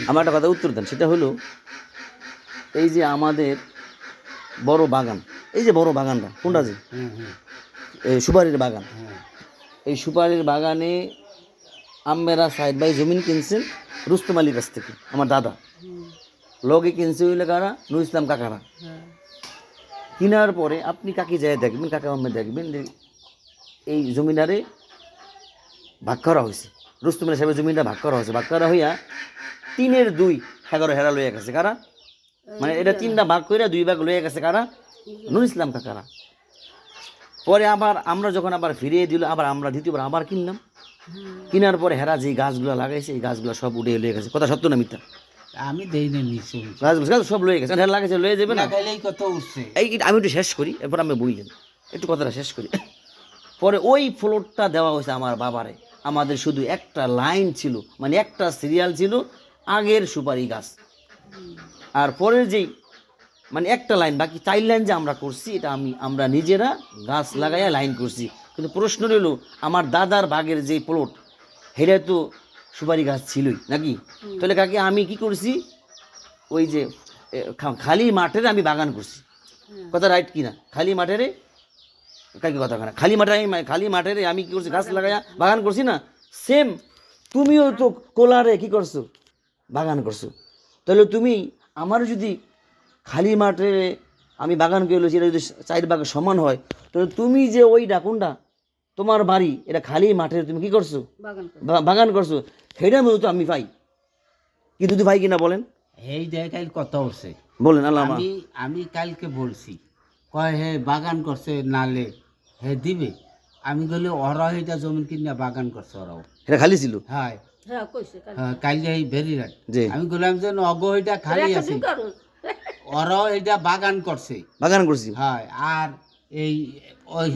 আমার একটা কথা উত্তর দেন, সেটা হলো এই যে আমাদের বড় বাগান, এই যে বড় বাগানটা কোনটা যে এই সুপারির বাগান, এই সুপারির বাগানে আম্মেরা সাহেব ভাই জমিন কিনছেন রুস্তম আলীর কাছ থেকে, আমার দাদা লগে কিনছে হইলে কারা নুর ইসলাম কাকারা। কেনার পরে আপনি কাকে যায় দেখবেন, কাকা আম্মে দেখবেন যে এই জমিনারে ভাগ করা হয়েছে, রুস্তম আলী সাহেবের জমিনটা ভাগ করা হয়েছে, ভাগ করা হইয়া 3/2 হেরা লইয়া গেছে কারা, মানে এটা 3টা ভাগ করে 2 ভাগ লইয়া গেছে কারা, নুর ইসলাম কাকারা। পরে আবার আমরা যখন আবার ফিরিয়ে দিল, আবার আমরা দ্বিতীয়বার আবার কিনলাম, কেনার পরে হেরা যে গাছগুলো লাগাইছে এই গাছগুলো সব উঠে লয়ে গেছে। কথা সত্য না মিথ্যা? আমি দেই না নিচে গাছ সব লয়ে গেছে, হেরা লাগাইছে লয়ে যাবে না। লাগাইলেই কত উঠছে। এই আমি একটু শেষ করি, এরপর আমি বললেন একটু কথাটা শেষ করি। পরে ওই ফ্লোরটা দেওয়া হয়েছে আমার বাবারে, আমাদের শুধু একটা লাইন ছিল, মানে একটা সিরিয়াল ছিল আগের সুপারি গাছ, আর পরের যেই মানে একটা লাইন, বাকি 4 লাইন যে আমরা করছি এটা আমরা নিজেরা গাছ লাগাইয়া লাইন করছি। কিন্তু প্রশ্ন রইল আমার দাদার বাগের যে প্লট সেটা তো সুপারি গাছ ছিলই নাকি, তাহলে কাকে আমি কি করছি, ওই যে খালি মাঠের আমি বাগান করছি। কথা রাইট কিনা? খালি মাঠের কাকে কথা না, খালি মাঠের আমি কি করছি, গাছ লাগাইয়া বাগান করছি না। সেম তুমিও তো কোলারে কি করছো, বাগান করছো। তাহলে তুমি আমার যদি খালি মাঠে আমি বাগান করলো সেটা যদি 4 ভাগ সমান হয়, তাহলে তুমি যে ওইটা কোনটা তোমার বাড়ি, এটা খালি মাঠে তুমি কি করছো, বাগান করছো, সেটা মতো তো আমি পাই। কি দুধ ভাই কিনা বলেন? এই দেখাই কত উঠছে বলেন আল্লাহ। আমি কালকে বলছি কয় হে বাগান করছে নালে হে দিবে, আমি বলি ওরা এটা জমি কিনে বাগান করছে, ওরাও এটা খালি ছিল। হ্যাঁ কালকে এই ভেরি রাত জি আমি বললাম যে অগ এটা খালি আছে, ওরাও এটা বাগান করছে, বাগান করছি। হ্যাঁ আর এই ওই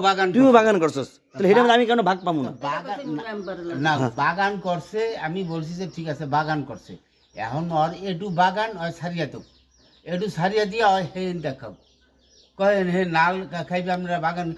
বাগান তুইও বাগান করছস, তাহলে সেটা আমি কেন ভাগ পাবো না? বাগান না বাগান করছে, আমি বলছি যে ঠিক আছে বাগান করছে, এখন ওর একটু বাগান ওই সারিয়া তো একটু সারিয়া দিয়া ওই হে দেখাও কয় হে নাল খাইবে আমরা বাগান